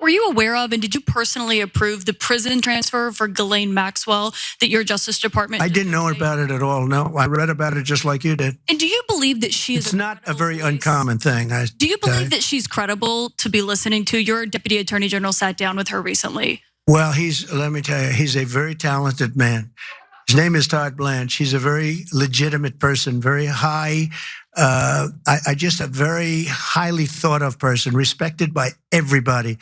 were you aware of and did you personally approve the prison transfer for Ghislaine Maxwell that your Justice Department? I didn't know about it at all. No, I read about it just like you did. And do you believe that she is? It's not a very uncommon thing. Do you believe that she's credible to be listening to? Your Deputy Attorney General sat down with her recently. Well, let me tell you, he's a very talented man. His name is Todd Blanche. He's a very legitimate person, very high, I just a very highly thought of person, respected by everybody.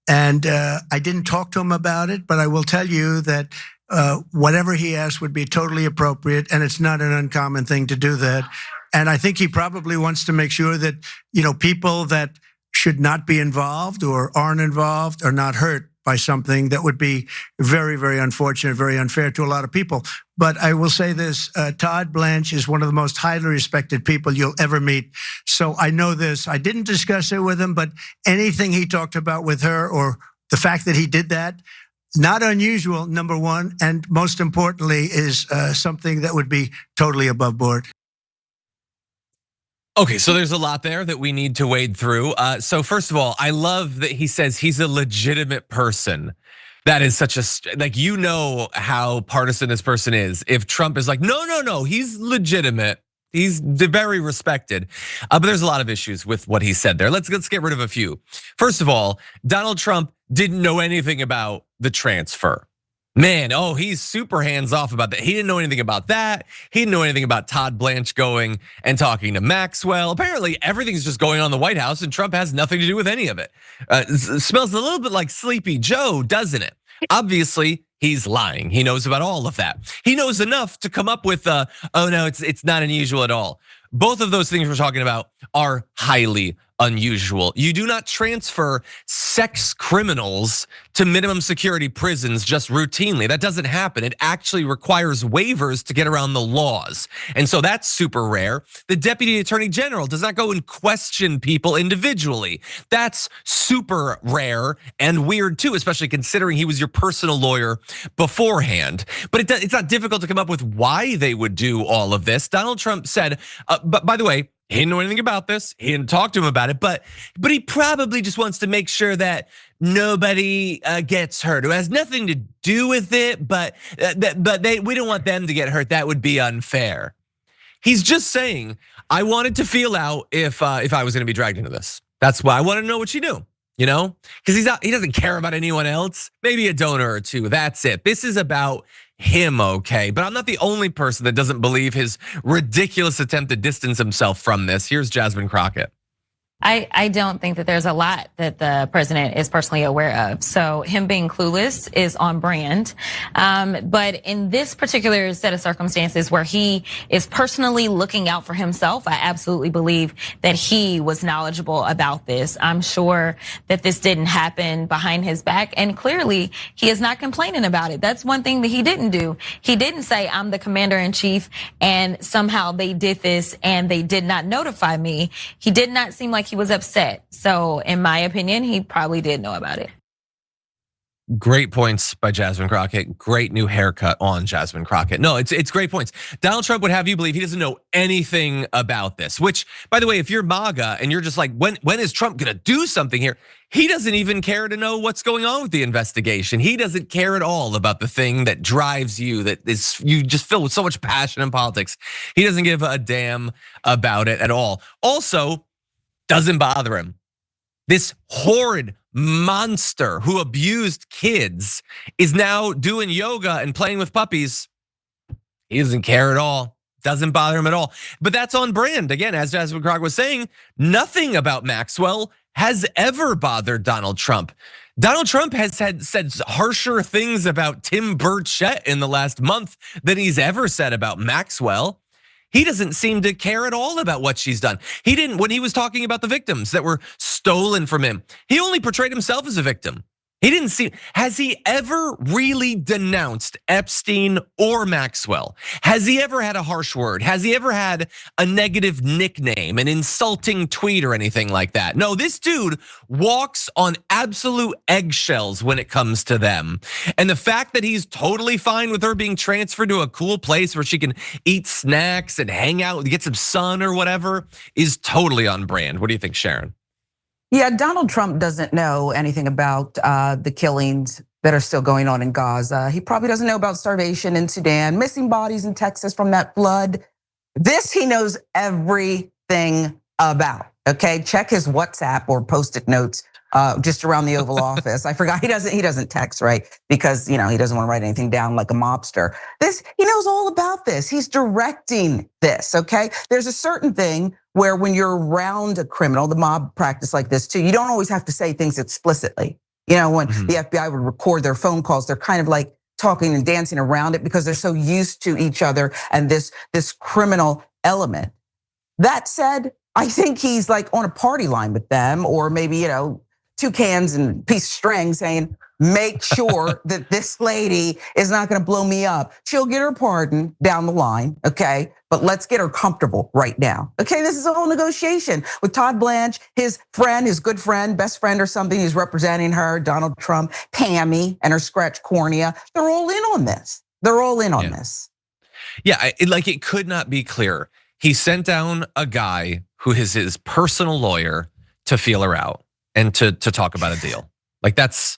And I didn't talk to him about it, but I will tell you that whatever he asked would be totally appropriate, and it's not an uncommon thing to do that. And I think he probably wants to make sure that, people that should not be involved or aren't involved are not hurt by something that would be very, very unfortunate, very unfair to a lot of people. But I will say this, Todd Blanche is one of the most highly respected people you'll ever meet. So I know this. I didn't discuss it with him, but anything he talked about with her or the fact that he did that, not unusual, number one, and most importantly is something that would be totally above board. Okay, so there's a lot there that we need to wade through. So first of all, I love that he says he's a legitimate person. That is such a, how partisan this person is. If Trump is like, no, he's legitimate. He's very respected. But there's a lot of issues with what he said there. Let's get rid of a few. First of all, Donald Trump didn't know anything about the transfer. Man, he's super hands off about that. He didn't know anything about that. He didn't know anything about Todd Blanche going and talking to Maxwell. Apparently, everything's just going on in the White House and Trump has nothing to do with any of it. Smells a little bit like Sleepy Joe, doesn't it? Obviously, he's lying. He knows about all of that. He knows enough to come up with, oh no, it's not unusual at all. Both of those things we're talking about are highly unusual. You do not transfer sex criminals to minimum security prisons just routinely. That doesn't happen. It actually requires waivers to get around the laws. And so that's super rare. The Deputy Attorney General does not go and question people individually. That's super rare and weird too, especially considering he was your personal lawyer beforehand. But it's not difficult to come up with why they would do all of this. Donald Trump said, but by the way, he didn't know anything about this. He didn't talk to him about it, but he probably just wants to make sure that nobody gets hurt. It has nothing to do with it, but we don't want them to get hurt. That would be unfair. He's just saying, I wanted to feel out if I was going to be dragged into this. That's why I want to know what you do. Because he doesn't care about anyone else. Maybe a donor or two. That's it. This is about him, okay? But I'm not the only person that doesn't believe his ridiculous attempt to distance himself from this. Here's Jasmine Crockett. I don't think that there's a lot that the president is personally aware of. So him being clueless is on brand. But in this particular set of circumstances where he is personally looking out for himself, I absolutely believe that he was knowledgeable about this. I'm sure that this didn't happen behind his back. And clearly he is not complaining about it. That's one thing that he didn't do. He didn't say, I'm the commander in chief and somehow they did this and they did not notify me. He did not seem like he was upset. So in my opinion, he probably did know about it. Great points by Jasmine Crockett. Great new haircut on Jasmine Crockett. No, it's great points. Donald Trump would have you believe he doesn't know anything about this, which by the way, if you're MAGA and you're just like, when is Trump gonna do something here? He doesn't even care to know what's going on with the investigation. He doesn't care at all about the thing that drives you, that is you just filled with so much passion in politics. He doesn't give a damn about it at all. Also, doesn't bother him. This horrid monster who abused kids is now doing yoga and playing with puppies. He doesn't care at all. Doesn't bother him at all. But that's on brand. Again, as Jasmine Crockett was saying, nothing about Maxwell has ever bothered Donald Trump. Donald Trump has said harsher things about Tim Burchett in the last month than he's ever said about Maxwell. He doesn't seem to care at all about what she's done. He didn't, when he was talking about the victims that were stolen from him, he only portrayed himself as a victim. He didn't see, has he ever really denounced Epstein or Maxwell? Has he ever had a harsh word? Has he ever had a negative nickname, an insulting tweet or anything like that? No, this dude walks on absolute eggshells when it comes to them. And the fact that he's totally fine with her being transferred to a cool place where she can eat snacks and hang out, get some sun or whatever is totally on brand. What do you think, Sharon? Yeah, Donald Trump doesn't know anything about the killings that are still going on in Gaza. He probably doesn't know about starvation in Sudan, missing bodies in Texas from that flood. This he knows everything about. Okay, check his WhatsApp or Post-it notes just around the Oval Office. I forgot he doesn't text, right? Because he doesn't want to write anything down like a mobster. He knows all about this. He's directing this. Okay, there's a certain thing where when you're around a criminal, the mob practice like this too. You don't always have to say things explicitly. When the FBI would record their phone calls, they're kind of like talking and dancing around it because they're so used to each other and this criminal element. That said, I think he's like on a party line with them, or maybe, 2 cans and a piece of string saying, make sure that this lady is not gonna blow me up. She'll get her pardon down the line, okay? But let's get her comfortable right now. Okay, this is a whole negotiation with Todd Blanche, his friend, his good friend, best friend or something, he's representing her, Donald Trump, Pammy and her scratch cornea. They're all in on this. They're all in on this. Yeah, it could not be clearer. He sent down a guy who is his personal lawyer to feel her out and to talk about a deal. Like that's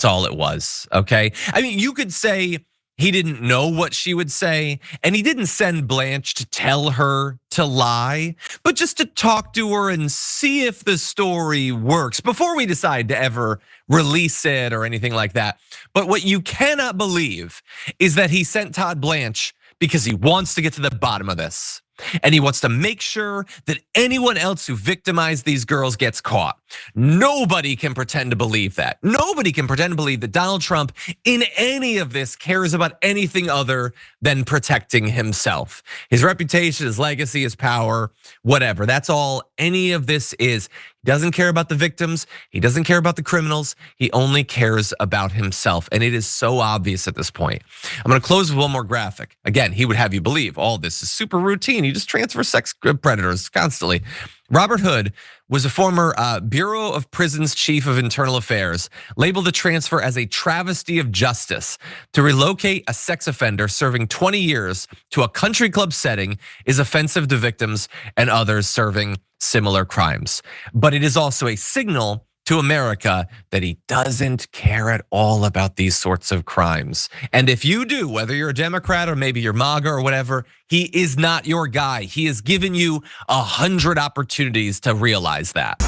all it was, okay? I mean, you could say he didn't know what she would say, and he didn't send Blanche to tell her to lie, but just to talk to her and see if the story works before we decide to ever release it or anything like that. But what you cannot believe is that he sent Todd Blanche because he wants to get to the bottom of this. And he wants to make sure that anyone else who victimized these girls gets caught. Nobody can pretend to believe that. Nobody can pretend to believe that Donald Trump in any of this cares about anything other than protecting himself. His reputation, his legacy, his power, whatever. That's all any of this is. He doesn't care about the victims. He doesn't care about the criminals. He only cares about himself. And it is so obvious at this point. I'm gonna close with one more graphic. Again, he would have you believe all this is super routine. You just transfer sex predators constantly. Robert Hood was a former Bureau of Prisons chief of internal affairs, labeled the transfer as a travesty of justice. To relocate a sex offender serving 20 years to a country club setting is offensive to victims and others serving similar crimes. But it is also a signal to America that he doesn't care at all about these sorts of crimes. And if you do, whether you're a Democrat or maybe you're MAGA or whatever, he is not your guy. He has given you 100 opportunities to realize that.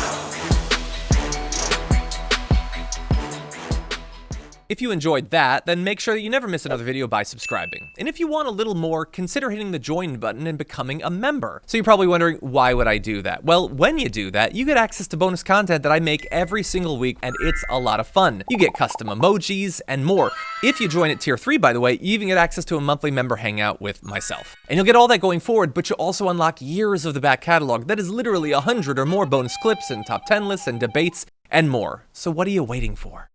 If you enjoyed that, then make sure that you never miss another video by subscribing. And if you want a little more, consider hitting the join button and becoming a member. So you're probably wondering, why would I do that? Well, when you do that, you get access to bonus content that I make every single week, and it's a lot of fun. You get custom emojis and more. If you join at tier 3, by the way, you even get access to a monthly member hangout with myself. And you'll get all that going forward, but you'll also unlock years of the back catalog that is literally 100 or more bonus clips and top 10 lists and debates and more. So what are you waiting for?